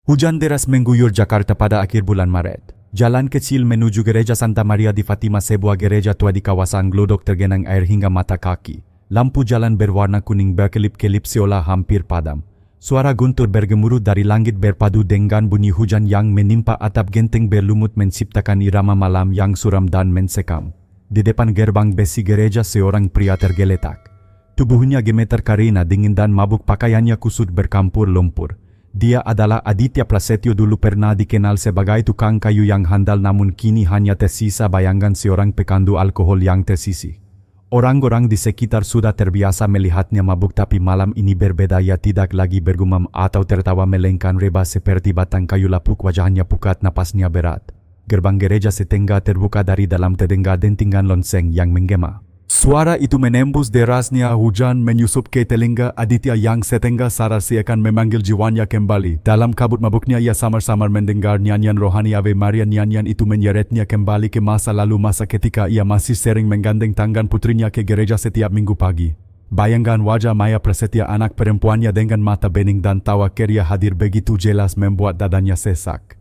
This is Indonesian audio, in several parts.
Hujan deras mengguyur Jakarta pada akhir bulan Maret. Jalan kecil menuju Gereja Santa Maria di Fatima, sebuah gereja tua di kawasan Glodok, tergenang air hingga mata kaki. Lampu jalan berwarna kuning berkelip-kelip seolah hampir padam. Suara guntur bergemuruh dari langit berpadu dengan bunyi hujan yang menimpa atap genteng berlumut menciptakan irama malam yang suram dan mensekam. Di depan gerbang besi gereja seorang pria tergeletak. Tubuhnya gemetar karena dingin dan mabuk, pakaiannya kusut bercampur lumpur. Dia adalah Aditya Prasetyo, dulu pernah dikenal sebagai tukang kayu yang handal, namun kini hanya tersisa bayangan seorang pecandu alkohol yang tersisih. Orang-orang di sekitar sudah terbiasa melihatnya mabuk, tapi malam ini berbeda. Ia tidak lagi bergumam atau tertawa, melainkan rebah seperti batang kayu lapuk. Wajahnya pucat, napasnya berat. Gerbang gereja setengah terbuka, dari dalam terdengar dentingan lonceng yang menggema. Suara itu menembus derasnya hujan menyusup ke telinga Aditya yang setengah sadar seakan memanggil jiwanya kembali. Dalam kabut mabuknya ia samar-samar mendengar nyanyian rohani Ave Maria. Nyanyian itu menyeretnya kembali ke masa lalu, masa ketika ia masih sering menggandeng tangan putrinya ke gereja setiap minggu pagi. Bayangan wajah Maya Prasetya, anak perempuannya dengan mata bening dan tawa ceria, hadir begitu jelas membuat dadanya sesak.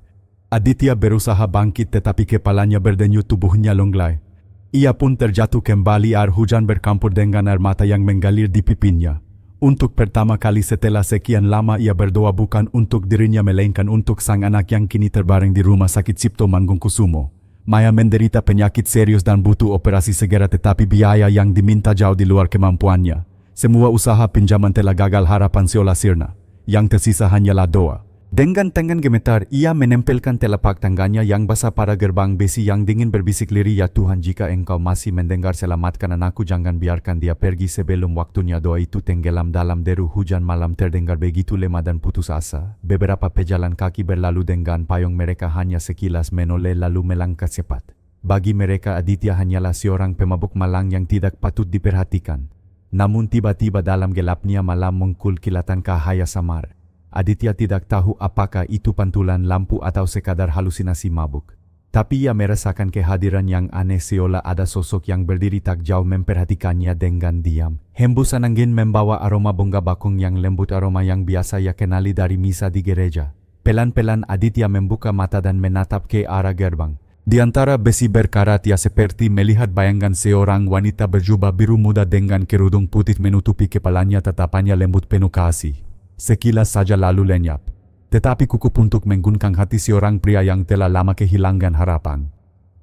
Aditya berusaha bangkit, tetapi kepalanya berdenyut, tubuhnya lunglai. Ia pun terjatuh kembali. Air hujan bercampur dengan air mata yang mengalir di pipinya. Untuk pertama kali setelah sekian lama ia berdoa bukan untuk dirinya, melainkan untuk sang anak yang kini terbaring di rumah sakit Cipto Mangunkusumo. Maya menderita penyakit serius dan butuh operasi segera, tetapi biaya yang diminta jauh di luar kemampuannya. Semua usaha pinjaman telah gagal, harapan seolah sirna. Yang tersisa hanyalah doa. Dengan tangan gemetar, ia menempelkan telapak tangannya yang basah pada gerbang besi yang dingin, berbisik lirih, "Ya Tuhan, jika Engkau masih mendengar, selamatkan anakku, jangan biarkan dia pergi sebelum waktunya." Doa itu tenggelam dalam deru hujan malam, terdengar begitu lemah dan putus asa. Beberapa pejalan kaki berlalu dengan payung mereka hanya sekilas menoleh lalu melangkah cepat. Bagi mereka Aditya hanyalah seorang pemabuk malang yang tidak patut diperhatikan. Namun tiba-tiba dalam gelapnya malam muncul kilatan cahaya samar. Aditya tidak tahu apakah itu pantulan lampu atau sekadar halusinasi mabuk. Tapi ia merasakan kehadiran yang aneh, seolah ada sosok yang berdiri tak jauh memperhatikannya dengan diam. Hembusan angin membawa aroma bunga bakung yang lembut, aroma yang biasa ia kenali dari misa di gereja. Pelan-pelan Aditya membuka mata dan menatap ke arah gerbang. Di antara besi berkarat ia seperti melihat bayangan seorang wanita berjubah biru muda dengan kerudung putih menutupi kepalanya. Tatapannya lembut penuh kasih. Sekilas saja lalu lenyap. Tetapi kukup untuk mengguncang hati seorang pria yang telah lama kehilangan harapan.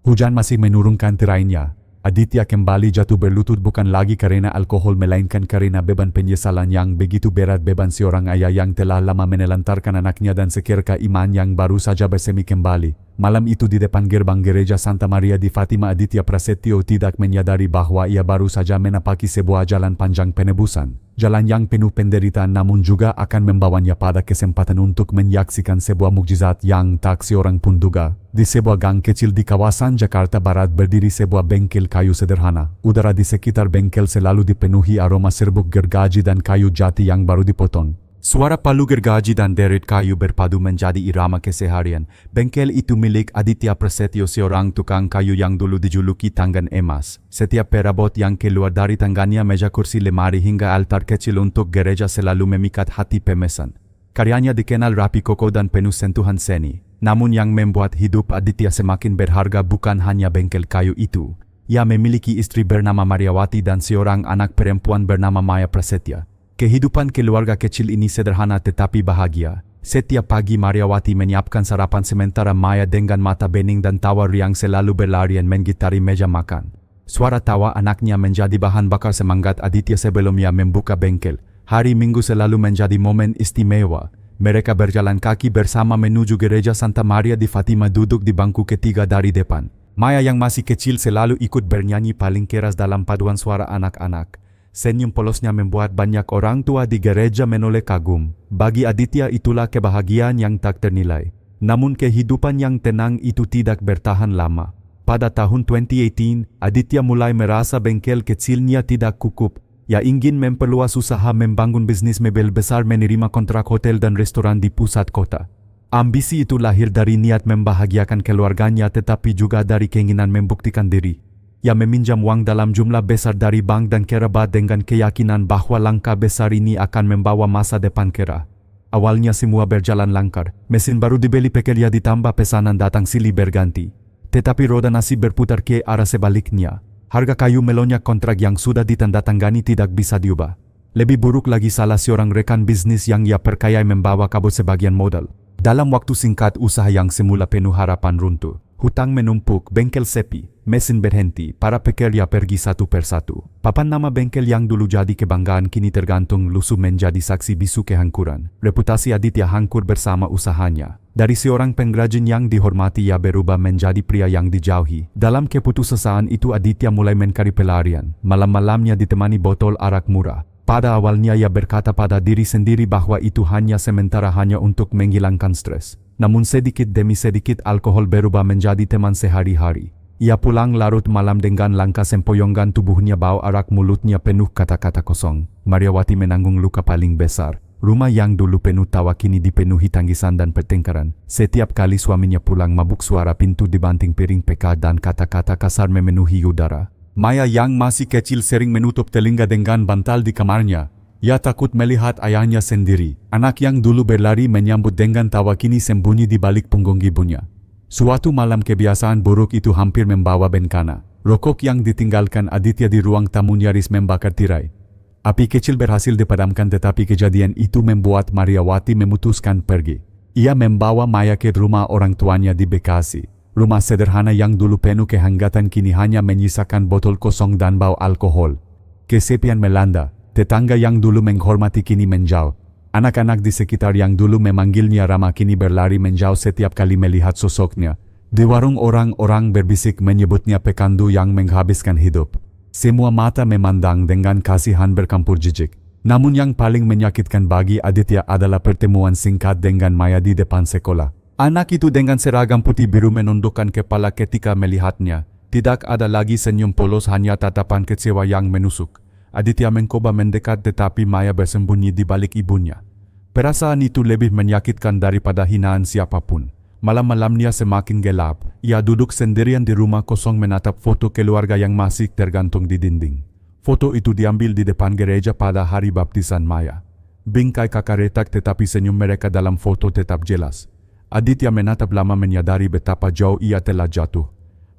Hujan masih menurunkan tirainya. Aditya kembali jatuh berlutut, bukan lagi karena alkohol, melainkan karena beban penyesalan yang begitu berat. Beban seorang ayah yang telah lama menelantarkan anaknya dan sekerka iman yang baru saja bersemi kembali. Malam itu di depan gerbang gereja Santa Maria di Fatima, Aditya Prasetyo tidak menyadari bahwa ia baru saja menapaki sebuah jalan panjang penebusan. Jalan yang penuh penderitaan, namun juga akan membawanya pada kesempatan untuk menyaksikan sebuah mukjizat yang tak seorang pun duga. Di sebuah gang kecil di kawasan Jakarta Barat berdiri sebuah bengkel kayu sederhana. Udara di sekitar bengkel selalu dipenuhi aroma serbuk gergaji dan kayu jati yang baru dipotong. Suara palu gergaji dan deret kayu berpadu menjadi irama keseharian. Bengkel itu milik Aditya Prasetyo, seorang tukang kayu yang dulu dijuluki tangan emas. Setiap perabot yang keluar dari tangannya, meja, kursi, lemari hingga altar kecil untuk gereja, selalu memikat hati pemesan. Karyanya dikenal rapi, kokoh dan penuh sentuhan seni. Namun yang membuat hidup Aditya semakin berharga bukan hanya bengkel kayu itu. Ia memiliki istri bernama Mariawati dan seorang anak perempuan bernama Maya Prasetya. Kehidupan keluarga kecil ini sederhana tetapi bahagia. Setiap pagi Mariawati menyiapkan sarapan, sementara Maya dengan mata bening dan tawa riang selalu berlarian menggitari meja makan. Suara tawa anaknya menjadi bahan bakar semangat Aditya sebelum ia membuka bengkel. Hari Minggu selalu menjadi momen istimewa. Mereka berjalan kaki bersama menuju gereja Santa Maria di Fatima, duduk di bangku ketiga dari depan. Maya yang masih kecil selalu ikut bernyanyi paling keras dalam paduan suara anak-anak. Senyum polosnya membuat banyak orang tua di gereja menoleh kagum. Bagi Aditya itulah kebahagiaan yang tak ternilai. Namun kehidupan yang tenang itu tidak bertahan lama. Pada tahun 2018, Aditya mulai merasa bengkel kecilnya tidak cukup. Ia ingin memperluas usaha, membangun bisnis mebel besar, menerima kontrak hotel dan restoran di pusat kota. Ambisi itu lahir dari niat membahagiakan keluarganya, tetapi juga dari keinginan membuktikan diri. Ia meminjam uang dalam jumlah besar dari bank dan kerabat dengan keyakinan bahwa langkah besar ini akan membawa masa depan cerah. Awalnya semua berjalan lancar, mesin baru dibeli pekerja ditambah pesanan datang silih berganti. Tetapi roda nasib berputar ke arah sebaliknya. Harga kayu melonjak, kontrak yang sudah ditandatangani tidak bisa diubah. Lebih buruk lagi, salah seorang rekan bisnis yang ia percaya membawa kabur sebagian modal. Dalam waktu singkat, usaha yang semula penuh harapan runtuh. Hutang menumpuk, bengkel sepi, mesin berhenti, para pekerja pergi satu persatu. Papan nama bengkel yang dulu jadi kebanggaan kini tergantung lusuh menjadi saksi bisu kehancuran. Reputasi Aditya hancur bersama usahanya. Dari seorang pengrajin yang dihormati, ia berubah menjadi pria yang dijauhi. Dalam keputusasaan itu Aditya mulai mencari pelarian. Malam-malamnya ditemani botol arak murah. Pada awalnya ia berkata pada diri sendiri bahwa itu hanya sementara, hanya untuk menghilangkan stres. Namun sedikit demi sedikit alkohol berubah menjadi teman sehari-hari. Ia pulang larut malam dengan langkah sempoyongan tubuhnya bau arak, mulutnya penuh kata-kata kosong. Mariawati menanggung luka paling besar. Rumah yang dulu penuh tawa kini dipenuhi tangisan dan pertengkaran. Setiap kali suaminya pulang mabuk, suara pintu dibanting piring peka dan kata-kata kasar memenuhi udara. Maya yang masih kecil sering menutup telinga dengan bantal di kamarnya. Ia takut melihat ayahnya sendiri. Anak yang dulu berlari menyambut dengan tawa kini sembunyi di balik punggung ibunya. Suatu malam kebiasaan buruk itu hampir membawa bencana. Rokok yang ditinggalkan Aditya di ruang tamu nyaris membakar tirai. Api kecil berhasil dipadamkan, tetapi kejadian itu membuat Mariawati memutuskan pergi. Ia membawa Maya ke rumah orang tuanya di Bekasi. Rumah sederhana yang dulu penuh kehangatan kini hanya menyisakan botol kosong dan bau alkohol. Kesepian melanda. Tetangga yang dulu menghormati kini menjauh. Anak-anak di sekitar yang dulu memanggilnya ramah kini berlari menjauh setiap kali melihat sosoknya. Di warung orang-orang berbisik menyebutnya pekandu yang menghabiskan hidup. Semua mata memandang dengan kasihan bercampur jijik. Namun yang paling menyakitkan bagi Aditya adalah pertemuan singkat dengan Maya di depan sekolah. Anak itu dengan seragam putih biru menundukkan kepala ketika melihatnya. Tidak ada lagi senyum polos, hanya tatapan kecewa yang menusuk. Aditya mencoba mendekat, tetapi Maya bersembunyi di balik ibunya. Perasaan itu lebih menyakitkan daripada hinaan siapapun. Malam-malamnya semakin gelap. Ia duduk sendirian di rumah kosong menatap foto keluarga yang masih tergantung di dinding. Foto itu diambil di depan gereja pada hari baptisan Maya. Bingkai kakak retak, tetapi senyum mereka dalam foto tetap jelas. Aditya menatap lama, menyadari betapa jauh ia telah jatuh.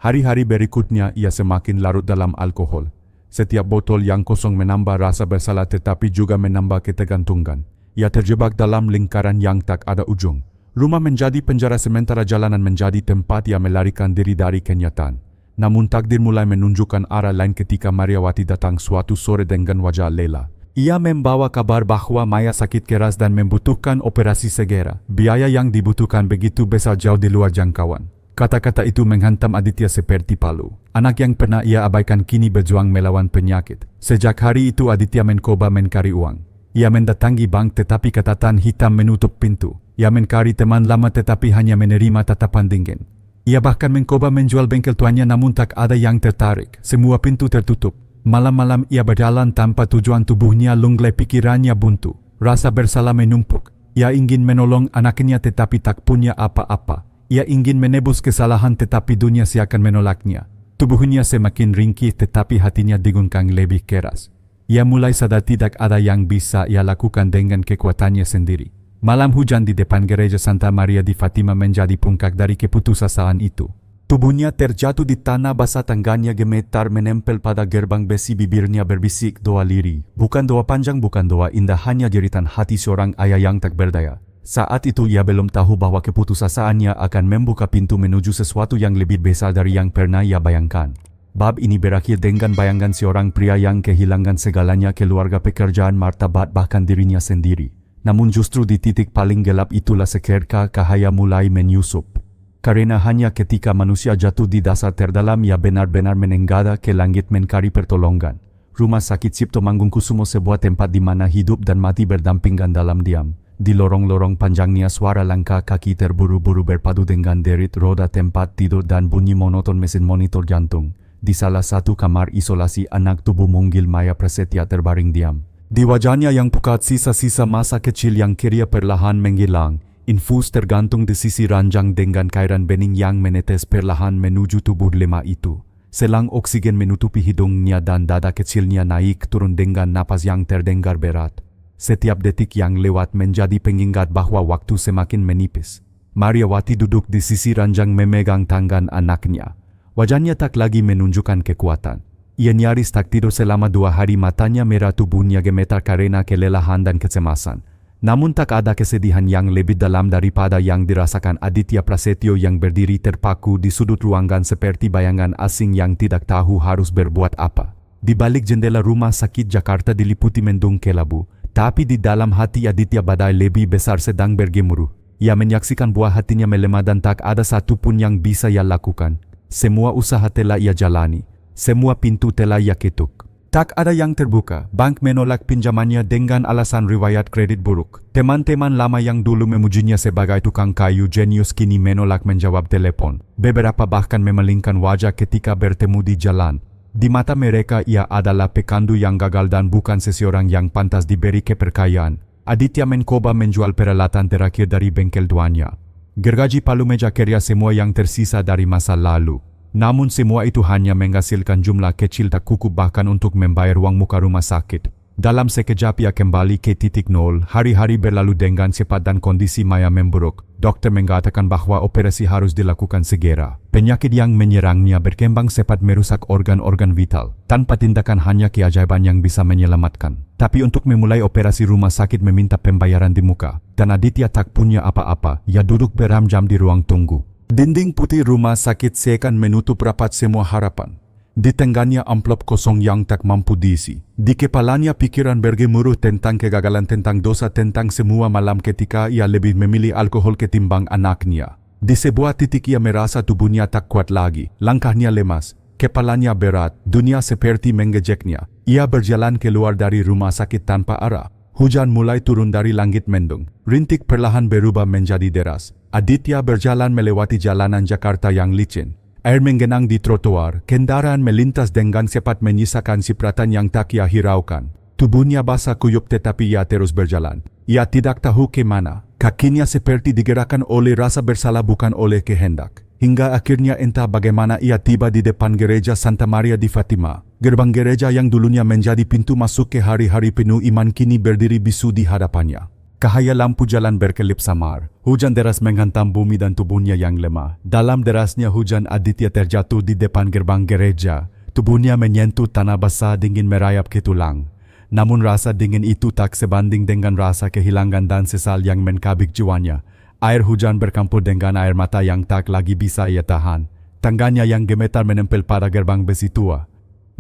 Hari-hari berikutnya ia semakin larut dalam alkohol. Setiap botol yang kosong menambah rasa bersalah, tetapi juga menambah ketergantungan. Ia terjebak dalam lingkaran yang tak ada ujung. Rumah menjadi penjara, sementara jalanan menjadi tempat ia melarikan diri dari kenyataan. Namun takdir mulai menunjukkan arah lain ketika Mariawati datang suatu sore dengan wajah lelah. Ia membawa kabar bahwa Maya sakit keras dan membutuhkan operasi segera. Biaya yang dibutuhkan begitu besar, jauh di luar jangkauan. Kata-kata itu menghantam Aditya seperti palu. Anak yang pernah ia abaikan kini berjuang melawan penyakit. Sejak hari itu Aditya mencoba mencari uang. Ia mendatangi bank, tetapi catatan hitam menutup pintu. Ia mencari teman lama, tetapi hanya menerima tatapan dingin. Ia bahkan mencoba menjual bengkel tuannya, namun tak ada yang tertarik. Semua pintu tertutup. Malam-malam ia berjalan tanpa tujuan, tubuhnya lunglai, pikirannya buntu. Rasa bersalah menumpuk. Ia ingin menolong anaknya tetapi tak punya apa-apa. Ia ingin menebus kesalahan tetapi dunia seakan menolaknya. Tubuhnya semakin ringkih tetapi hatinya digungkang lebih keras. Ia mulai sadar tidak ada yang bisa ia lakukan dengan kekuatannya sendiri. Malam hujan di depan gereja Santa Maria di Fatima menjadi puncak dari keputusasaan itu. Tubuhnya terjatuh di tanah basah, tangannya gemetar menempel pada gerbang besi, bibirnya berbisik doa lirih. Bukan doa panjang, bukan doa indah, hanya jeritan hati seorang ayah yang tak berdaya. Saat itu ia belum tahu bahwa keputusasaannya akan membuka pintu menuju sesuatu yang lebih besar dari yang pernah ia bayangkan. Bab ini berakhir dengan bayangan seorang pria yang kehilangan segalanya, keluarga, pekerjaan, martabat, bahkan dirinya sendiri. Namun justru di titik paling gelap itulah seketika cahaya mulai menyusup. Karena hanya ketika manusia jatuh di dasar terdalam ia benar-benar menenggada ke langit mencari pertolongan. Rumah sakit Cipto Mangunkusumo, sebuah tempat di mana hidup dan mati berdampingan dalam diam. Di lorong-lorong panjangnya suara langkah kaki terburu-buru berpadu dengan derit roda tempat tidur dan bunyi monoton mesin monitor jantung. Di salah satu kamar isolasi, anak tubuh mungil Maya Prasetya terbaring diam. Di wajahnya yang pucat sisa-sisa masa kecil yang kira perlahan menghilang. Infus tergantung di sisi ranjang dengan cairan bening yang menetes perlahan menuju tubuh lemah itu. Selang oksigen menutupi hidungnya dan dada kecilnya naik turun dengan napas yang terdengar berat. Setiap detik yang lewat menjadi pengingat bahwa waktu semakin menipis. Mariawati duduk di sisi ranjang memegang tangan anaknya. Wajahnya tak lagi menunjukkan kekuatan. Ia nyaris tak tidur selama 2 hari, matanya merah, tubuhnya gemetar karena kelelahan dan kecemasan. Namun tak ada kesedihan yang lebih dalam daripada yang dirasakan Aditya Prasetyo yang berdiri terpaku di sudut ruangan seperti bayangan asing yang tidak tahu harus berbuat apa. Di balik jendela rumah sakit Jakarta diliputi mendung kelabu, tapi di dalam hati Aditya badai lebih besar sedang bergemuruh. Ia menyaksikan buah hatinya melemah dan tak ada satupun yang bisa ia lakukan. Semua usaha telah ia jalani. Semua pintu telah ia ketuk. Tak ada yang terbuka. Bank menolak pinjamannya dengan alasan riwayat kredit buruk. Teman-teman lama yang dulu memujinya sebagai tukang kayu jenius kini menolak menjawab telepon. Beberapa bahkan memalingkan wajah ketika bertemu di jalan. Di mata mereka ia adalah pekandu yang gagal dan bukan seseorang yang pantas diberi kepercayaan. Aditya mencoba menjual peralatan terakhir dari bengkel tuannya. Gergaji palu meja kerja semua yang tersisa dari masa lalu. Namun semua itu hanya menghasilkan jumlah kecil tak cukup bahkan untuk membayar uang muka rumah sakit. Dalam sekejap ia kembali ke titik nol. Hari-hari berlalu dengan cepat dan kondisi Maya memburuk. Dokter mengatakan bahwa operasi harus dilakukan segera. Penyakit yang menyerangnya berkembang cepat merusak organ-organ vital. Tanpa tindakan hanya keajaiban yang bisa menyelamatkan. Tapi untuk memulai operasi rumah sakit meminta pembayaran di muka. Dan Aditya tak punya apa-apa. Ia duduk beram-jam di ruang tunggu. Dinding putih rumah sakit seakan menutup rapat semua harapan. Di tengahnya amplop kosong yang tak mampu diisi. Di kepalanya pikiran bergemuruh tentang kegagalan, tentang dosa, tentang semua malam ketika ia lebih memilih alkohol ketimbang anaknya. Di sebuah titik ia merasa tubuhnya tak kuat lagi. Langkahnya lemas, kepalanya berat, dunia seperti menggejeknya. Ia berjalan keluar dari rumah sakit tanpa arah. Hujan mulai turun dari langit mendung. Rintik perlahan berubah menjadi deras. Aditya berjalan melewati jalanan Jakarta yang licin. Air menggenang di trotoar, kendaraan melintas dengan cepat menyisakan cipratan yang tak ia hiraukan. Tubuhnya basah kuyup tetapi ia terus berjalan. Ia tidak tahu ke mana. Kakinya seperti digerakkan oleh rasa bersalah bukan oleh kehendak. Hingga akhirnya entah bagaimana ia tiba di depan gereja Santa Maria di Fatima. Gerbang gereja yang dulunya menjadi pintu masuk ke hari-hari penuh iman kini berdiri bisu di hadapannya. Cahaya lampu jalan berkelip samar. Hujan deras menghantam bumi dan tubuhnya yang lemah. Dalam derasnya hujan Aditya terjatuh di depan gerbang gereja. Tubuhnya menyentuh tanah basah dingin merayap ke tulang. Namun rasa dingin itu tak sebanding dengan rasa kehilangan dan sesal yang menkabik jiwanya. Air hujan bercampur dengan air mata yang tak lagi bisa ia tahan. Tangannya yang gemetar menempel pada gerbang besi tua.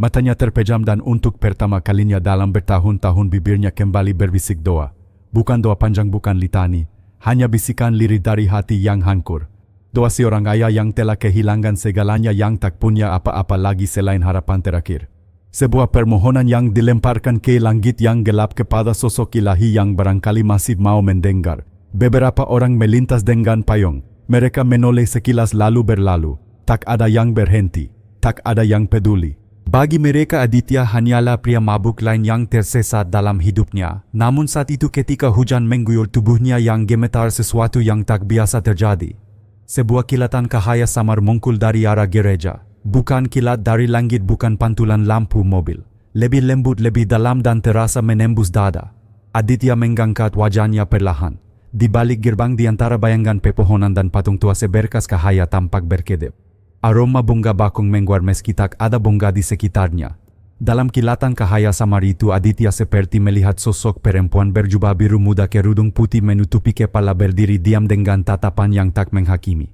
Matanya terpejam dan untuk pertama kalinya dalam bertahun-tahun bibirnya kembali berbisik doa. Bukan doa panjang, bukan litani. Hanya bisikan lirih dari hati yang hancur. Doa seorang ayah yang telah kehilangan segalanya, yang tak punya apa-apa lagi selain harapan terakhir. Sebuah permohonan yang dilemparkan ke langit yang gelap kepada sosok ilahi yang barangkali masih mau mendengar. Beberapa orang melintas dengan payung. Mereka menoleh sekilas lalu berlalu. Tak ada yang berhenti. Tak ada yang peduli. Bagi mereka Aditya hanyalah pria mabuk lain yang tersesat dalam hidupnya. Namun saat itu ketika hujan mengguyur tubuhnya yang gemetar, sesuatu yang tak biasa terjadi. Sebuah kilatan cahaya samar muncul dari arah gereja. Bukan kilat dari langit, bukan pantulan lampu mobil. Lebih lembut, lebih dalam dan terasa menembus dada. Aditya mengangkat wajahnya perlahan. Di balik gerbang di antara bayangan pepohonan dan patung tua seberkas cahaya tampak berkedip. Aroma bunga bakung menguar meski tak ada bunga di sekitarnya. Dalam kilatan cahaya samar itu Aditya seperti melihat sosok perempuan berjubah biru muda kerudung putih menutupi kepala berdiri diam dengan tatapan yang tak menghakimi.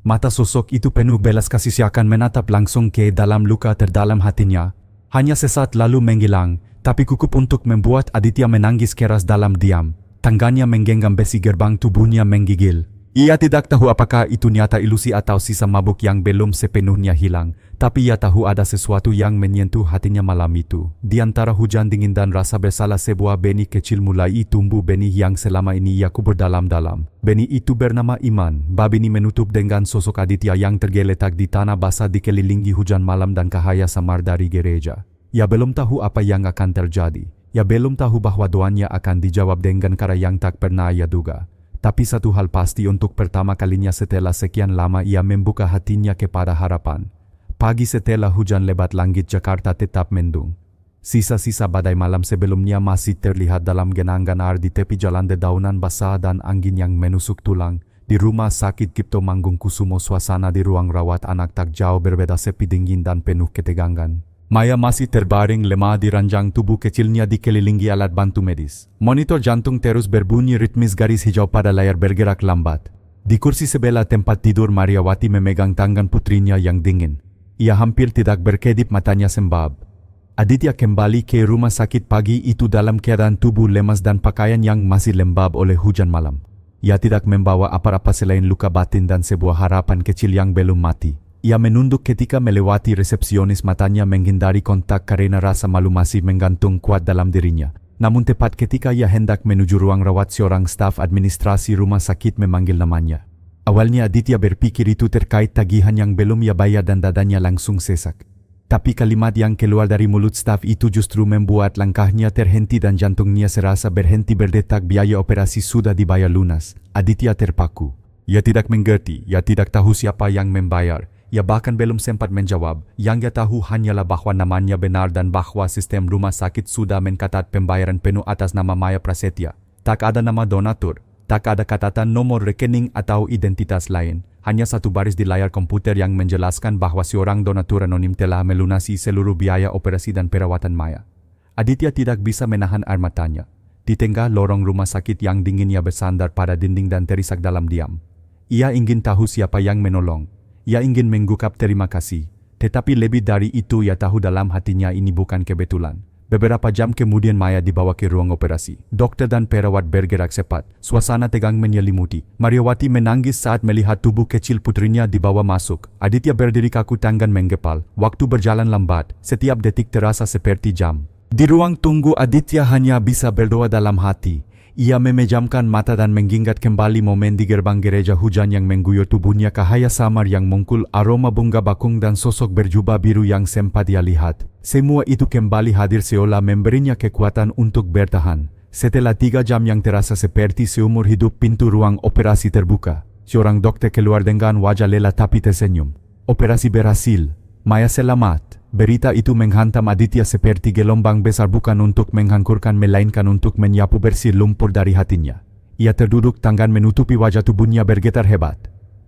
Mata sosok itu penuh belas kasih seakan menatap langsung ke dalam luka terdalam hatinya. Hanya sesaat lalu menghilang, tapi cukup untuk membuat Aditya menangis keras dalam diam. Tangannya menggenggam besi gerbang, tubuhnya menggigil. Ia tidak tahu apakah itu nyata ilusi atau sisa mabuk yang belum sepenuhnya hilang. Tapi ia tahu ada sesuatu yang menyentuh hatinya malam itu. Di antara hujan dingin dan rasa bersalah, sebuah benih kecil mulai tumbuh, benih yang selama ini ia kubur dalam-dalam. Benih itu bernama iman. Bab ini menutup dengan sosok Aditya yang tergeletak di tanah basah dikelilingi hujan malam dan cahaya samar dari gereja. Ia belum tahu apa yang akan terjadi. Ia belum tahu bahwa doanya akan dijawab dengan cara yang tak pernah ia duga. Tapi satu hal pasti, untuk pertama kalinya setelah sekian lama ia membuka hatinya kepada harapan. Pagi setelah hujan lebat langit Jakarta tetap mendung. Sisa-sisa badai malam sebelumnya masih terlihat dalam genangan air di tepi jalan dedaunan basah dan angin yang menusuk tulang. Di rumah sakit Cipto Mangunkusumo suasana di ruang rawat anak tak jauh berbeda, sepi, dingin dan penuh ketegangan. Maya masih terbaring lemah di ranjang, tubuh kecilnya dikelilingi alat bantu medis. Monitor jantung terus berbunyi ritmis, garis hijau pada layar bergerak lambat. Di kursi sebelah tempat tidur Mariawati memegang tangan putrinya yang dingin. Ia hampir tidak berkedip, matanya sembab. Aditya kembali ke rumah sakit pagi itu dalam keadaan tubuh lemas dan pakaian yang masih lembab oleh hujan malam. Ia tidak membawa apa-apa selain luka batin dan sebuah harapan kecil yang belum mati. Ia menunduk ketika melewati resepsionis, matanya menghindari kontak karena rasa malu masih menggantung kuat dalam dirinya. Namun tepat ketika ia hendak menuju ruang rawat, seorang staf administrasi rumah sakit memanggil namanya. Awalnya Aditya berpikir itu terkait tagihan yang belum ia bayar dan dadanya langsung sesak. Tapi kalimat yang keluar dari mulut staf itu justru membuat langkahnya terhenti dan jantungnya serasa berhenti berdetak. Biaya operasi sudah dibayar lunas. Aditya terpaku. Ia tidak mengerti, ia tidak tahu siapa yang membayar. Ia bahkan belum sempat menjawab. Yang ia tahu hanyalah bahwa namanya benar dan bahwa sistem rumah sakit sudah mencatat pembayaran penuh atas nama Maya Prasetya. Tak ada nama donatur, tak ada catatan nomor rekening atau identitas lain. Hanya satu baris di layar komputer yang menjelaskan bahwa seorang donatur anonim telah melunasi seluruh biaya operasi dan perawatan Maya. Aditya tidak bisa menahan air matanya. Di tengah lorong rumah sakit yang dingin, ia bersandar pada dinding dan terisak dalam diam. Ia ingin tahu siapa yang menolong. Ia ingin mengucap terima kasih. Tetapi lebih dari itu, ia tahu dalam hatinya ini bukan kebetulan. Beberapa jam kemudian Maya dibawa ke ruang operasi. Dokter dan perawat bergerak cepat. Suasana tegang menyelimuti. Mariawati menangis saat melihat tubuh kecil putrinya dibawa masuk. Aditya berdiri kaku, tangan menggepal. Waktu berjalan lambat. Setiap detik terasa seperti jam. Di ruang tunggu, Aditya hanya bisa berdoa dalam hati. Ia memejamkan mata dan mengingat kembali momen di gerbang gereja, hujan yang mengguyur tubuhnya, cahaya samar yang mengkul, aroma bunga bakung dan sosok berjubah biru yang sempat ia lihat. Semua itu kembali hadir seolah memberinya kekuatan untuk bertahan. Setelah 3 jam yang terasa seperti seumur hidup, pintu ruang operasi terbuka. Seorang dokter keluar dengan wajah lelah tapi tersenyum. Operasi berhasil. Maya selamat. Berita itu menghantam Aditya seperti gelombang besar, bukan untuk menghancurkan melainkan untuk menyapu bersih lumpur dari hatinya. Ia terduduk, tangan menutupi wajah, tubuhnya bergetar hebat.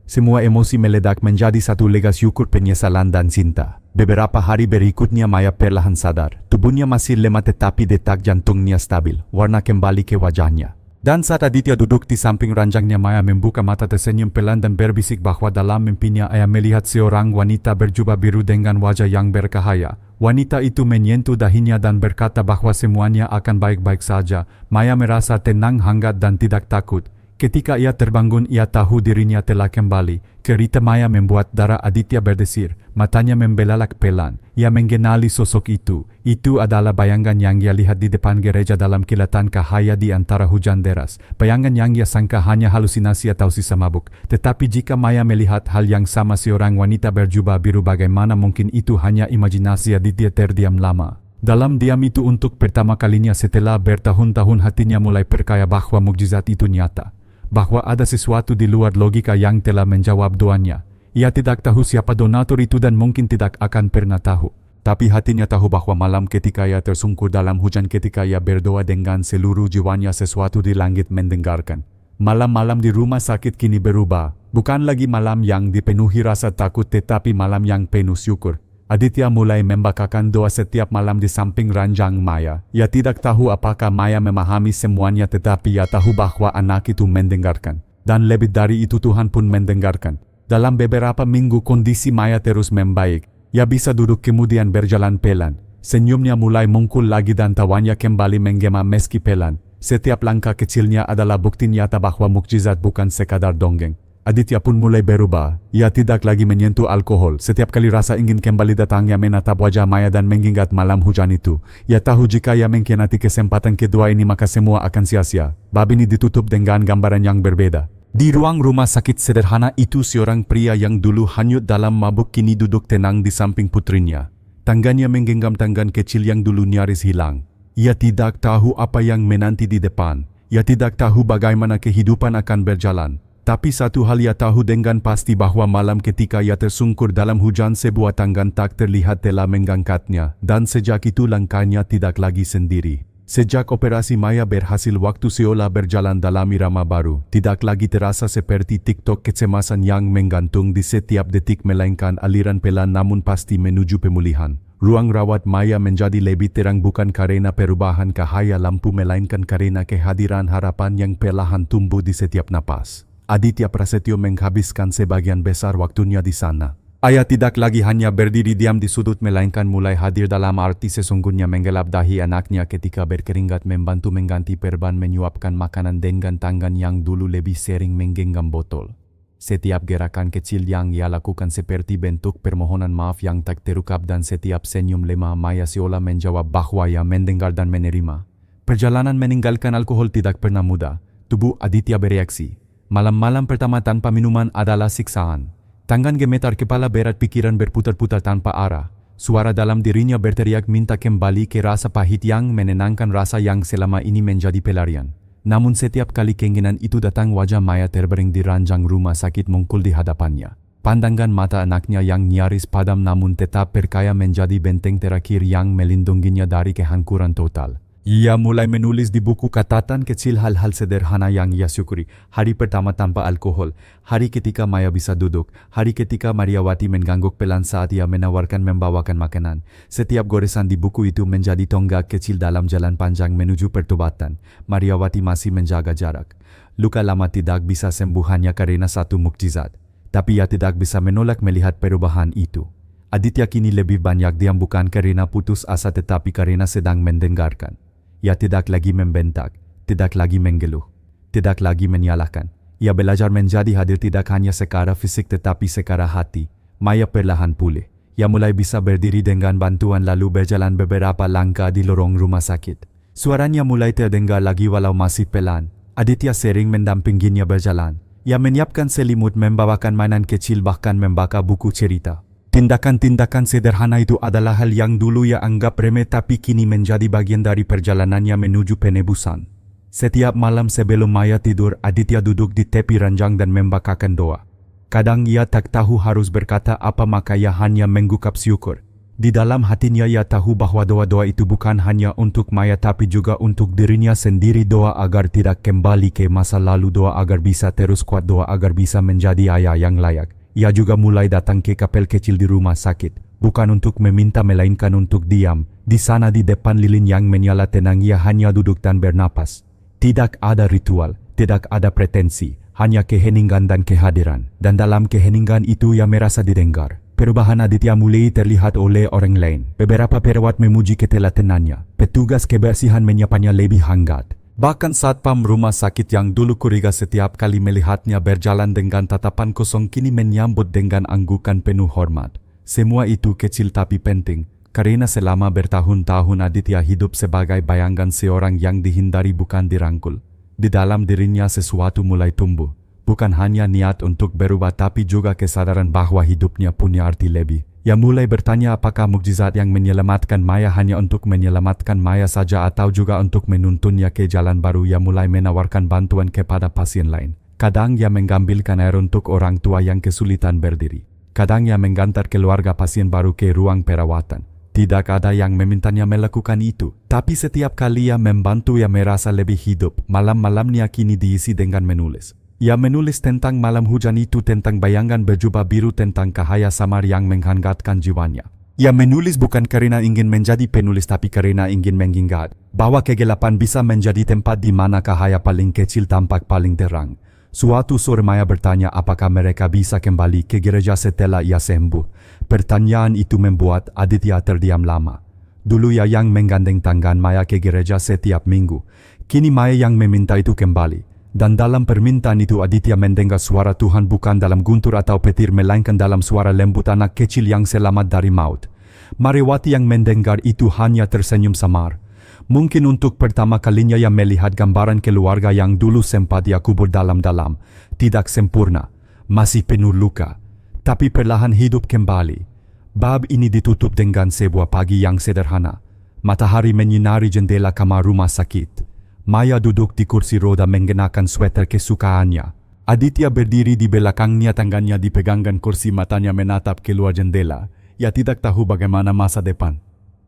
Semua emosi meledak menjadi satu lega syukur, penyesalan dan cinta. Beberapa hari berikutnya Maya perlahan sadar. Tubuhnya masih lemah tetapi detak jantungnya stabil. Warna kembali ke wajahnya. Dan saat Aditya duduk di samping ranjangnya, Maya membuka mata, tersenyum pelan dan berbisik bahwa dalam mimpinya ia melihat seorang wanita berjubah biru dengan wajah yang bercahaya. Wanita itu menyentuh dahinya dan berkata bahwa semuanya akan baik-baik saja. Maya merasa tenang, hangat dan tidak takut. Ketika ia terbangun, ia tahu dirinya telah kembali. Kerita Maya membuat darah Aditya berdesir. Matanya membelalak pelan. Ia mengenali sosok itu. Itu adalah bayangan yang ia lihat di depan gereja dalam kilatan cahaya di antara hujan deras. Bayangan yang ia sangka hanya halusinasi atau sisa mabuk. Tetapi jika Maya melihat hal yang sama, seorang wanita berjubah biru, bagaimana mungkin itu hanya imajinasi Aditya terdiam lama. Dalam diam itu, untuk pertama kalinya setelah bertahun-tahun, hatinya mulai percaya bahwa mukjizat itu nyata. Bahwa ada sesuatu di luar logika yang telah menjawab doanya. Ia tidak tahu siapa donatur itu dan mungkin tidak akan pernah tahu. Tapi hatinya tahu bahwa malam ketika ia tersungkur dalam hujan, ketika ia berdoa dengan seluruh jiwanya, sesuatu di langit mendengarkan. Malam-malam di rumah sakit kini berubah. Bukan lagi malam yang dipenuhi rasa takut, tetapi malam yang penuh syukur. Aditya mulai membacakan doa setiap malam di samping ranjang Maya. Ia tidak tahu apakah Maya memahami semuanya, tetapi ia tahu bahwa anak itu mendengarkan. Dan lebih dari itu, Tuhan pun mendengarkan. Dalam beberapa minggu kondisi Maya terus membaik. Ia bisa duduk kemudian berjalan pelan. Senyumnya mulai mengkul lagi dan tawanya kembali menggema meski pelan. Setiap langkah kecilnya adalah bukti nyata bahwa mukjizat bukan sekadar dongeng. Aditya pun mulai berubah. Ia tidak lagi menyentuh alkohol. Setiap kali rasa ingin kembali datang, ia menatap wajah Maya dan mengingat malam hujan itu. Ia tahu jika ia mengkhianati kesempatan kedua ini, maka semua akan sia-sia. Bab ini ditutup dengan gambaran yang berbeda. Di ruang rumah sakit sederhana itu, seorang pria yang dulu hanyut dalam mabuk kini duduk tenang di samping putrinya. Tangannya menggenggam tangan kecil yang dulu nyaris hilang. Ia tidak tahu apa yang menanti di depan. Ia tidak tahu bagaimana kehidupan akan berjalan. Tapi satu hal ia tahu dengan pasti bahwa malam ketika ia tersungkur dalam hujan sebuah tangga tak terlihat telah mengangkatnya dan sejak itu langkahnya tidak lagi sendiri. Sejak operasi Maya berhasil waktu seolah berjalan dalam irama baru, tidak lagi terasa seperti TikTok kecemasan yang menggantung di setiap detik melainkan aliran pelan namun pasti menuju pemulihan. Ruang rawat Maya menjadi lebih terang bukan karena perubahan cahaya lampu melainkan karena kehadiran harapan yang perlahan tumbuh di setiap napas. Aditya Prasetyo menghabiskan sebagian besar waktunya di sana. Ayah tidak lagi hanya berdiri diam di sudut melainkan mulai hadir dalam arti sesungguhnya menggelap dahi anaknya ketika berkeringat membantu mengganti perban menyuapkan makanan dengan tangan yang dulu lebih sering menggenggam botol. Setiap gerakan kecil yang ia lakukan seperti bentuk permohonan maaf yang tak terungkap dan setiap senyum lemah Maya seolah menjawab bahwa ia mendengar dan menerima. Perjalanan meninggalkan alkohol tidak pernah mudah. Tubuh Aditya bereaksi. Malam-malam pertama tanpa minuman adalah siksaan. Tangan gemetar, kepala berat, pikiran berputar-putar tanpa arah. Suara dalam dirinya berteriak minta kembali ke rasa pahit yang menenangkan rasa yang selama ini menjadi pelarian. Namun setiap kali keinginan itu datang wajah Maya terbaring di ranjang rumah sakit mengkul di hadapannya. Pandangan mata anaknya yang nyaris padam namun tetap perkaya menjadi benteng terakhir yang melindunginya dari kehancuran total. Ia mulai menulis di buku catatan kecil hal-hal sederhana yang ia syukuri. Hari pertama tanpa alkohol, hari ketika Maya bisa duduk, hari ketika Mariawati mengganggu pelan saat ia menawarkan membawakan makanan. Setiap goresan di buku itu menjadi tonggak kecil dalam jalan panjang menuju pertobatan. Mariawati masih menjaga jarak. Luka lama tidak bisa sembuh hanya karena satu mukjizat. Tapi ia tidak bisa menolak melihat perubahan itu. Aditya kini lebih banyak diam bukan karena putus asa tetapi karena sedang mendengarkan. Ia tidak lagi membentak, tidak lagi mengeluh, tidak lagi menyalahkan. Ia belajar menjadi hadir tidak hanya secara fisik tetapi secara hati. Maya perlahan pulih. Ia mulai bisa berdiri dengan bantuan lalu berjalan beberapa langkah di lorong rumah sakit. Suaranya mulai terdengar lagi walau masih pelan. Aditya sering mendampinginya berjalan. Ia menyiapkan selimut, membawakan mainan kecil bahkan membaca buku cerita. Tindakan-tindakan sederhana itu adalah hal yang dulu ia anggap remeh tapi kini menjadi bagian dari perjalanannya menuju penebusan. Setiap malam sebelum Maya tidur, Aditya duduk di tepi ranjang dan membacakan doa. Kadang ia tak tahu harus berkata apa maka ia hanya menggukap syukur. Di dalam hatinya ia tahu bahwa doa-doa itu bukan hanya untuk Maya tapi juga untuk dirinya sendiri. Doa agar tidak kembali ke masa lalu, doa agar bisa terus kuat, doa agar bisa menjadi ayah yang layak. Ia juga mulai datang ke kapel kecil di rumah sakit, bukan untuk meminta melainkan untuk diam. Di sana di depan lilin yang menyala tenang ia hanya duduk dan bernapas. Tidak ada ritual, tidak ada pretensi, hanya keheningan dan kehadiran. Dan dalam keheningan itu ia merasa didengar. Perubahan Aditya mulai terlihat oleh orang lain. Beberapa perawat memuji ketelatenannya. Petugas kebersihan menyapanya lebih hangat. Bahkan satpam rumah sakit yang dulu curiga setiap kali melihatnya berjalan dengan tatapan kosong kini menyambut dengan anggukan penuh hormat. Semua itu kecil tapi penting, karena selama bertahun-tahun Aditya hidup sebagai bayangan seorang yang dihindari bukan dirangkul. Di dalam dirinya sesuatu mulai tumbuh, bukan hanya niat untuk berubah tapi juga kesadaran bahwa hidupnya punya arti lebih. Ia mulai bertanya apakah mukjizat yang menyelamatkan Maya hanya untuk menyelamatkan Maya saja atau juga untuk menuntunnya ke jalan baru. Ia mulai menawarkan bantuan kepada pasien lain. Kadang ia mengambilkan air untuk orang tua yang kesulitan berdiri. Kadang ia mengantar keluarga pasien baru ke ruang perawatan. Tidak ada yang memintanya melakukan itu. Tapi setiap kali ia membantu ia merasa lebih hidup. Malam-malamnya kini diisi dengan menulis. Ia menulis tentang malam hujan itu, tentang bayangan berjubah biru, tentang cahaya samar yang menghangatkan jiwanya. Ia menulis bukan karena ingin menjadi penulis tapi karena ingin mengingat bahwa kegelapan bisa menjadi tempat di mana cahaya paling kecil tampak paling terang. Suatu sore Maya bertanya apakah mereka bisa kembali ke gereja setelah ia sembuh. Pertanyaan itu membuat Aditya terdiam lama. Dulu ia yang menggandeng tangan Maya ke gereja setiap minggu. Kini Maya yang meminta itu kembali. Dan dalam permintaan itu Aditya mendengar suara Tuhan bukan dalam guntur atau petir melainkan dalam suara lembut anak kecil yang selamat dari maut. Mariawati yang mendengar itu hanya tersenyum samar. Mungkin untuk pertama kalinya ia melihat gambaran keluarga yang dulu sempat ia kubur dalam-dalam. Tidak sempurna, masih penuh luka, tapi perlahan hidup kembali. Bab ini ditutup dengan sebuah pagi yang sederhana. Matahari menyinari jendela kamar rumah sakit. Maya duduk di kursi roda mengenakan sweater kesukaannya. Aditya berdiri di belakangnya, tangannya dipegangkan kursi, matanya menatap keluar jendela. Ia tidak tahu bagaimana masa depan.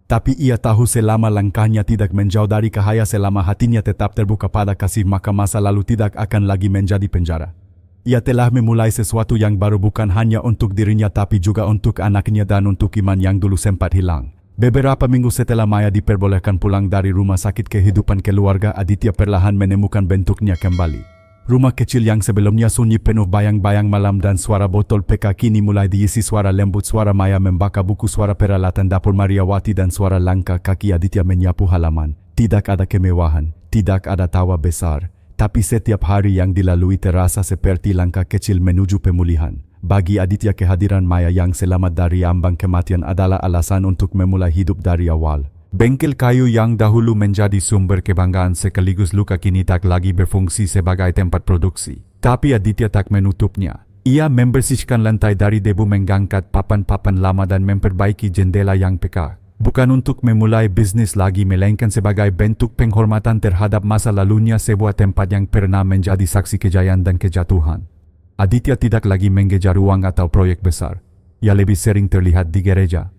Tapi ia tahu selama langkahnya tidak menjauh dari cahaya, selama hatinya tetap terbuka pada kasih, maka masa lalu tidak akan lagi menjadi penjara. Ia telah memulai sesuatu yang baru, bukan hanya untuk dirinya tapi juga untuk anaknya dan untuk iman yang dulu sempat hilang. Beberapa minggu setelah Maya diperbolehkan pulang dari rumah sakit, kehidupan keluarga Aditya perlahan menemukan bentuknya kembali. Rumah kecil yang sebelumnya sunyi penuh bayang-bayang malam dan suara botol PK kini mulai diisi suara lembut, suara Maya membaca buku, suara peralatan dapur Mariawati dan suara langkah kaki Aditya menyapu halaman. Tidak ada kemewahan, tidak ada tawa besar, tapi setiap hari yang dilalui terasa seperti langkah kecil menuju pemulihan. Bagi Aditya, kehadiran Maya yang selamat dari ambang kematian adalah alasan untuk memulai hidup dari awal. Bengkel kayu yang dahulu menjadi sumber kebanggaan sekaligus luka kini tak lagi berfungsi sebagai tempat produksi. Tapi Aditya tak menutupnya. Ia membersihkan lantai dari debu, mengangkat papan-papan lama dan memperbaiki jendela yang peka. Bukan untuk memulai bisnis lagi, melainkan sebagai bentuk penghormatan terhadap masa lalunya, sebuah tempat yang pernah menjadi saksi kejayaan dan kejatuhan. Aditya tidak lagi mengejar uang atau proyek besar. Ia lebih sering terlihat di gereja.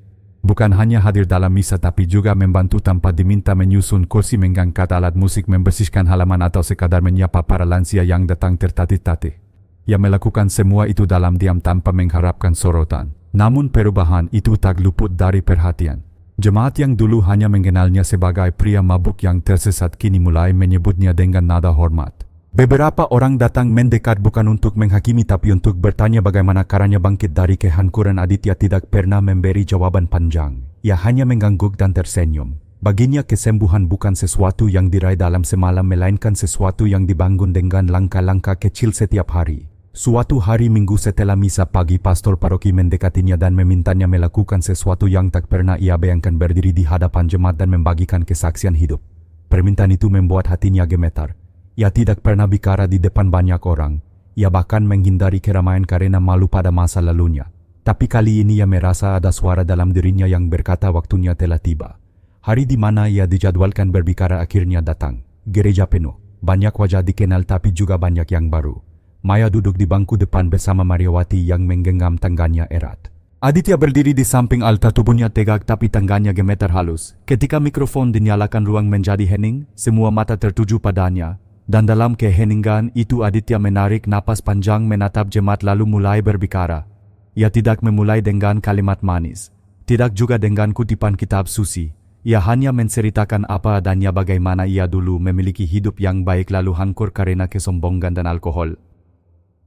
Bukan hanya hadir dalam misa tapi juga membantu tanpa diminta, menyusun kursi, mengangkat alat musik, membersihkan halaman atau sekadar menyapa para lansia yang datang tertatih-tatih. Ia melakukan semua itu dalam diam tanpa mengharapkan sorotan. Namun perubahan itu tak luput dari perhatian. Jemaat yang dulu hanya mengenalnya sebagai pria mabuk yang tersesat kini mulai menyebutnya dengan nada hormat. Beberapa orang datang mendekat bukan untuk menghakimi tapi untuk bertanya bagaimana caranya bangkit dari kehancuran. Aditya tidak pernah memberi jawaban panjang. Ia hanya mengangguk dan tersenyum. Baginya kesembuhan bukan sesuatu yang diraih dalam semalam, melainkan sesuatu yang dibangun dengan langkah-langkah kecil setiap hari. Suatu hari Minggu setelah misa pagi, pastor paroki mendekatinya dan memintanya melakukan sesuatu yang tak pernah ia bayangkan, berdiri di hadapan jemaat dan membagikan kesaksian hidup. Permintaan itu membuat hatinya gemetar. Ia tidak pernah bicara di depan banyak orang. Ia bahkan menghindari keramaian karena malu pada masa lalunya. Tapi kali ini ia merasa ada suara dalam dirinya yang berkata waktunya telah tiba. Hari di mana ia dijadwalkan berbicara akhirnya datang. Gereja penuh. Banyak wajah dikenal tapi juga banyak yang baru. Maya duduk di bangku depan bersama Mariawati yang menggenggam tangannya erat. Aditya berdiri di samping altar, tubuhnya tegak tapi tangannya gemetar halus. Ketika mikrofon dinyalakan, ruang menjadi hening, semua mata tertuju padanya. Dan dalam keheningan itu Aditya menarik napas panjang, menatap jemaat lalu mulai berbicara. Ia tidak memulai dengan kalimat manis, tidak juga dengan kutipan kitab suci. Ia hanya menceritakan apa adanya, bagaimana ia dulu memiliki hidup yang baik lalu hancur karena kesombongan dan alkohol.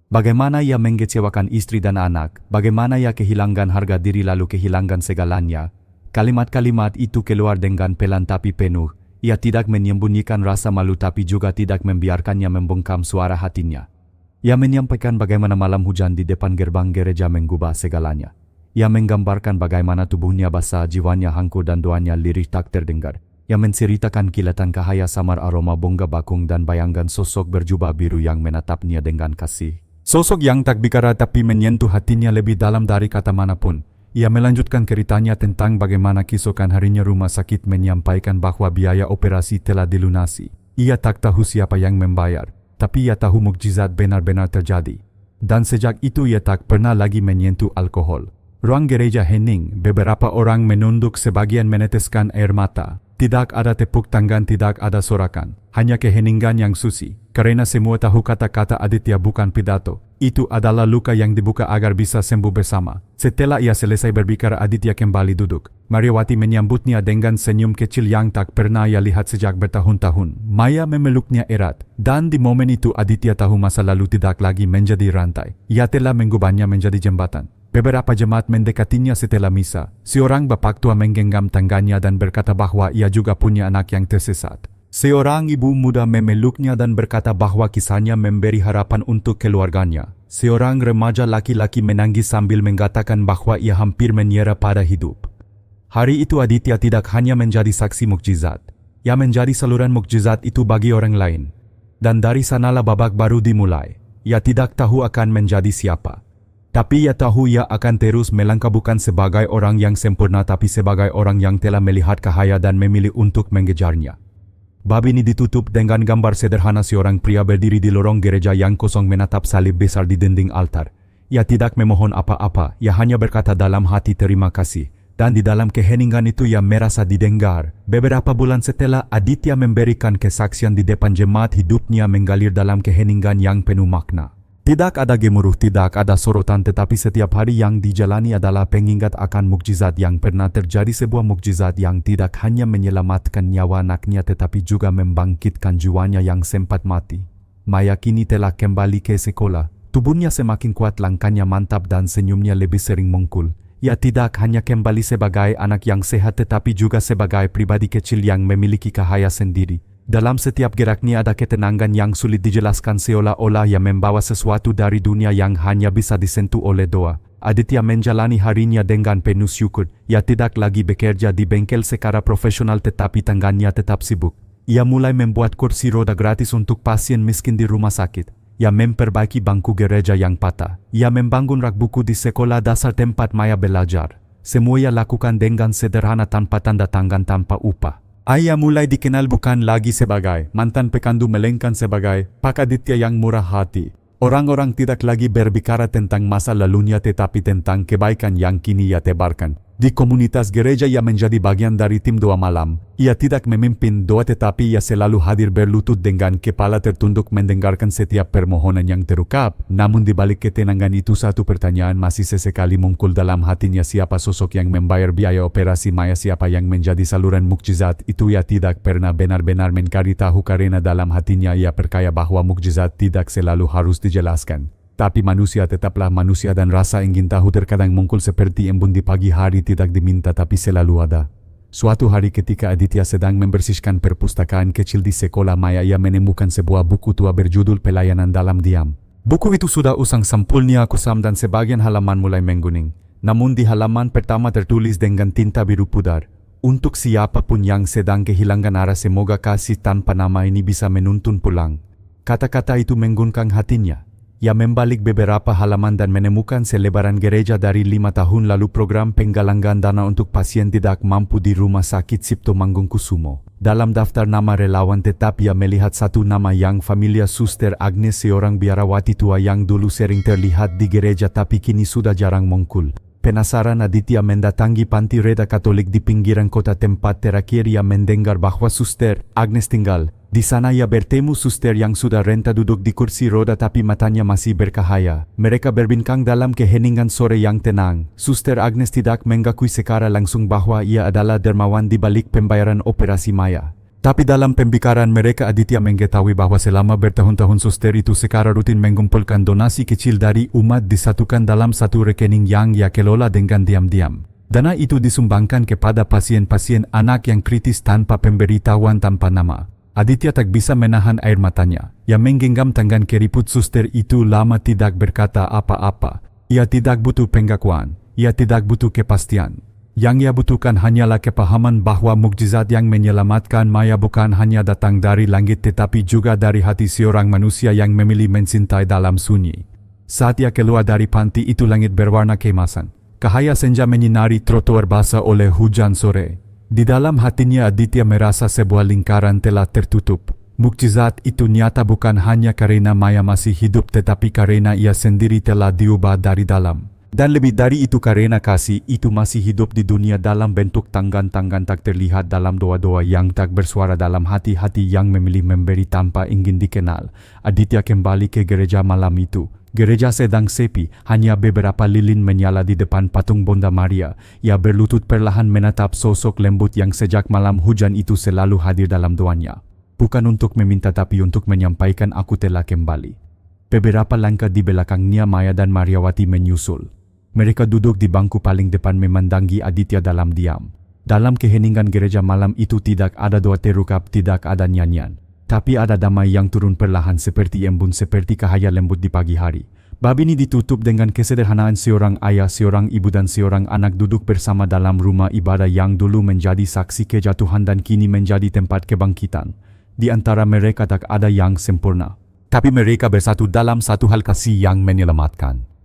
Bagaimana ia mengecewakan istri dan anak, bagaimana ia kehilangan harga diri lalu kehilangan segalanya. Kalimat-kalimat itu keluar dengan pelan tapi penuh. Ia tidak menyembunyikan rasa malu tapi juga tidak membiarkannya membungkam suara hatinya. Ia menyampaikan bagaimana malam hujan di depan gerbang gereja mengubah segalanya. Ia menggambarkan bagaimana tubuhnya basah, jiwanya hancur dan doanya lirih tak terdengar. Ia menceritakan kilatan cahaya samar, aroma bunga bakung dan bayangan sosok berjubah biru yang menatapnya dengan kasih. Sosok yang tak bicara tapi menyentuh hatinya lebih dalam dari kata manapun. Ia melanjutkan ceritanya tentang bagaimana keesokan harinya rumah sakit menyampaikan bahwa biaya operasi telah dilunasi. Ia tak tahu siapa yang membayar, tapi ia tahu mukjizat benar-benar terjadi. Dan sejak itu ia tak pernah lagi menyentuh alkohol. Ruang gereja hening, beberapa orang menunduk, sebagian meneteskan air mata. Tidak ada tepuk tangan, tidak ada sorakan. Hanya keheningan yang suci. Karena semua tahu kata-kata Aditya bukan pidato. Itu adalah luka yang dibuka agar bisa sembuh bersama. Setelah ia selesai berbicara, Aditya kembali duduk. Mariawati menyambutnya dengan senyum kecil yang tak pernah ia lihat sejak bertahun-tahun. Maya memeluknya erat. Dan di momen itu Aditya tahu masa lalu tidak lagi menjadi rantai. Ia telah mengubahnya menjadi jembatan. Beberapa jemaat mendekatinya setelah misa. Seorang bapak tua menggenggam tangannya dan berkata bahwa ia juga punya anak yang tersesat. Seorang ibu muda memeluknya dan berkata bahwa kisahnya memberi harapan untuk keluarganya. Seorang remaja laki-laki menangis sambil mengatakan bahwa ia hampir menyerah pada hidup. Hari itu Aditya tidak hanya menjadi saksi mukjizat. Ia menjadi saluran mukjizat itu bagi orang lain. Dan dari sanalah babak baru dimulai. Ia tidak tahu akan menjadi siapa. Tapi ia tahu ia akan terus melangkah bukan sebagai orang yang sempurna tapi sebagai orang yang telah melihat cahaya dan memilih untuk mengejarnya. Bab ini ditutup dengan gambar sederhana seorang pria berdiri di lorong gereja yang kosong menatap salib besar di dinding altar. Ia tidak memohon apa-apa, ia hanya berkata dalam hati terima kasih. Dan di dalam keheningan itu ia merasa didengar. Beberapa bulan setelah Aditya memberikan kesaksian di depan jemaat, hidupnya mengalir dalam keheningan yang penuh makna. Tidak ada gemuruh, tidak ada sorotan, tetapi setiap hari yang dijalani adalah pengingat akan mukjizat yang pernah terjadi, sebuah mukjizat yang tidak hanya menyelamatkan nyawa anaknya tetapi juga membangkitkan jiwanya yang sempat mati. Maya kini telah kembali ke sekolah. Tubuhnya semakin kuat, langkahnya mantap dan senyumnya lebih sering mengkul. Ia tidak hanya kembali sebagai anak yang sehat tetapi juga sebagai pribadi kecil yang memiliki cahaya sendiri. Dalam setiap geraknya ada ketenangan yang sulit dijelaskan, seolah-olah ia membawa sesuatu dari dunia yang hanya bisa disentuh oleh doa. Aditya menjalani harinya dengan penuh syukur. Ia tidak lagi bekerja di bengkel secara profesional tetapi tangannya tetap sibuk. Ia mulai membuat kursi roda gratis untuk pasien miskin di rumah sakit. Ia memperbaiki bangku gereja yang patah. Ia membangun rak buku di sekolah dasar tempat Maya belajar. Semua ia lakukan dengan sederhana, tanpa tanda tangan, tanpa upah. Ia mulai dikenal bukan lagi sebagai mantan pekandu, melainkan sebagai Pak Aditya yang murah hati. Orang-orang tidak lagi berbicara tentang masa lalunya tetapi tentang kebaikan yang kini ia tebarkan. Di komunitas gereja ia menjadi bagian dari tim doa malam. Ia tidak memimpin doa tetapi ia selalu hadir berlutut dengan kepala tertunduk mendengarkan setiap permohonan yang terungkap. Namun di balik ketenangan itu satu pertanyaan masih sesekali muncul dalam hatinya: siapa sosok yang membayar biaya operasi Maya? Siapa yang menjadi saluran mukjizat itu? Ia tidak pernah benar-benar mencari tahu karena dalam hatinya ia percaya bahwa mukjizat tidak selalu harus dijelaskan. Tapi manusia tetaplah manusia dan rasa ingin tahu terkadang muncul seperti embun di pagi hari, tidak diminta tapi selalu ada. Suatu hari ketika Aditya sedang membersihkan perpustakaan kecil di sekolah Maya, ia menemukan sebuah buku tua berjudul Pelayanan Dalam Diam. Buku itu sudah usang, sampulnya kusam dan sebagian halaman mulai mengguning. Namun di halaman pertama tertulis dengan tinta biru pudar, "Untuk siapapun yang sedang kehilangan arah, semoga kasih tanpa nama ini bisa menuntun pulang." Kata-kata itu mengguncang hatinya. Ia membalik beberapa halaman dan menemukan selebaran gereja dari 5 tahun lalu, program penggalangan dana untuk pasien tidak mampu di Rumah Sakit Cipto Mangunkusumo. Dalam daftar nama relawan tetap ia melihat satu nama yang familiar, Suster Agnes, seorang biarawati tua yang dulu sering terlihat di gereja tapi kini sudah jarang muncul. Penasaran, Aditya mendatangi panti reda Katolik di pinggiran kota, tempat terakhir ia mendengar bahwa Suster Agnes tinggal. Di sana ia bertemu suster yang sudah renta duduk di kursi roda tapi matanya masih bercahaya. Mereka berbincang dalam keheningan sore yang tenang. Suster Agnes tidak mengakui secara langsung bahwa ia adalah dermawan di balik pembayaran operasi Maya. Tapi dalam pembicaraan mereka, Aditya mengetahui bahwa selama bertahun-tahun suster itu secara rutin mengumpulkan donasi kecil dari umat, disatukan dalam satu rekening yang ia kelola dengan diam-diam. Dana itu disumbangkan kepada pasien-pasien anak yang kritis tanpa pemberitahuan, tanpa nama. Aditya tak bisa menahan air matanya. Ia menggenggam tangan keriput suster itu lama, tidak berkata apa-apa. Ia tidak butuh pengakuan. Ia tidak butuh kepastian. Yang ia butuhkan hanyalah kepahaman bahwa mukjizat yang menyelamatkan Maya bukan hanya datang dari langit tetapi juga dari hati seorang manusia yang memilih mencintai dalam sunyi. Saat ia keluar dari panti itu, langit berwarna keemasan. Cahaya senja menyinari trotoar basah oleh hujan sore. Di dalam hatinya Aditya merasa sebuah lingkaran telah tertutup. Mukjizat itu nyata bukan hanya karena Maya masih hidup tetapi karena ia sendiri telah diubah dari dalam. Dan lebih dari itu karena kasih itu masih hidup di dunia dalam bentuk tangan-tangan tak terlihat, dalam doa-doa yang tak bersuara, dalam hati-hati yang memilih memberi tanpa ingin dikenal. Aditya kembali ke gereja malam itu. Gereja sedang sepi, hanya beberapa lilin menyala di depan patung Bunda Maria. Ia berlutut perlahan menatap sosok lembut yang sejak malam hujan itu selalu hadir dalam doanya. Bukan untuk meminta tapi untuk menyampaikan, "Aku telah kembali." Beberapa langkah di belakangnya Maya dan Mariawati menyusul. Mereka duduk di bangku paling depan memandangi Aditya dalam diam. Dalam keheningan gereja malam itu tidak ada doa terungkap, tidak ada nyanyian. Tapi ada damai yang turun perlahan seperti embun, seperti cahaya lembut di pagi hari. Bab ini ditutup dengan kesederhanaan seorang ayah, seorang ibu dan seorang anak duduk bersama dalam rumah ibadah yang dulu menjadi saksi kejatuhan dan kini menjadi tempat kebangkitan. Di antara mereka tak ada yang sempurna. Tapi mereka bersatu dalam satu hal, kasih yang menyelamatkan.